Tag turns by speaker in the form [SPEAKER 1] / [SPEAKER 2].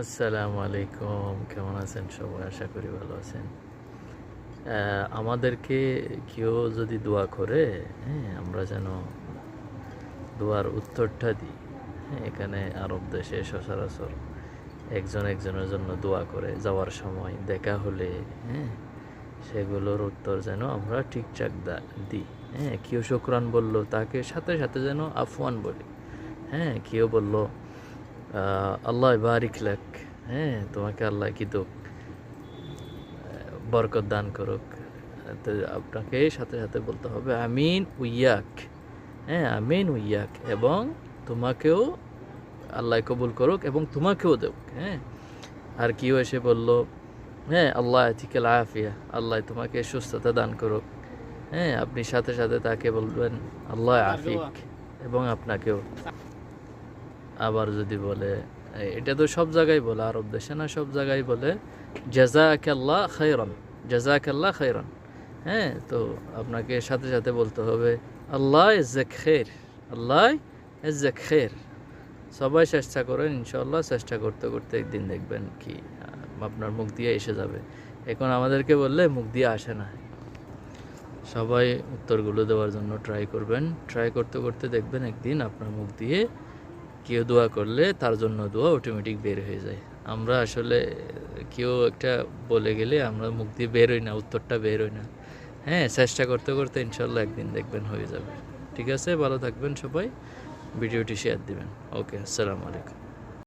[SPEAKER 1] আসসালামু আলাইকুম, কেমন আছেন সবাই? আশা করি ভালো আছেন। আমাদেরকে কেউ যদি দোয়া করে, হ্যাঁ, আমরা যেন দোয়ার উত্তরটা দিই। হ্যাঁ, এখানে আরব দেশে সচরাচর একজন একজনের জন্য দোয়া করে যাওয়ার সময় দেখা হলে, হ্যাঁ, সেগুলোর উত্তর যেন আমরা ঠিকঠাক দিই। হ্যাঁ, কেউ শুকরান বললো তাকে সাথে সাথে যেন আফওয়ান বলি। হ্যাঁ, কেউ বললো আল্লাহ বারিক লাক, হ্যাঁ, তোমাকে আল্লাহ কি দুঃখ বরকত দান করুক। তো আপনাকে সাথে সাথে বলতে হবে আমিন উইয়াক। হ্যাঁ, আমিন উইয়াক, এবং তোমাকেও আল্লাহ কবুল করুক এবং তোমাকেও দেব। হ্যাঁ, আর কেউ এসে বলল, হ্যাঁ, আল্লাহ আতিকাল আফিয়া, আল্লাহ তোমাকে সুস্থতা দান করুক। হ্যাঁ, আপনি সাথে সাথে তাকে বলবেন আল্লাহ আফিক, এবং আপনাকেও। আবার যদি বলে, এটা তো সব জায়গায় বলে, আরব দেশে না, সব জায়গায় বলে জাযাকাল্লাহ খায়রান, জাযাকাল্লাহ খায়রান। হ্যাঁ, তো আপনাকে সাথে সাথে বলতে হবে আল্লাহ ইজ্জাক খের, আল্লাহ ইজ্জাক খের। সবাই চেষ্টা করেন, ইনশাল্লাহ চেষ্টা করতে করতে একদিন দেখবেন কি আপনার মুখ দিয়ে এসে যাবে। এখন আমাদেরকে বললে মুখ দিয়ে আসে না। সবাই উত্তরগুলো দেওয়ার জন্য ট্রাই করবেন, ট্রাই করতে করতে দেখবেন একদিন আপনার মুখ দিয়ে কেউ দোয়া করলে তার জন্য দোয়া অটোমেটিক বের হয়ে যায়। আমরা আসলে কেউ একটা বলে গেলে আমরা মুখ দিয়ে বের হই না, উত্তরটা বের হই না। হ্যাঁ, চেষ্টা করতে করতে ইনশাল্লাহ একদিন দেখবেন হয়ে যাবে। ঠিক আছে, ভালো থাকবেন সবাই, ভিডিওটি শেয়ার দিবেন। ওকে, আসসালামু আলাইকুম।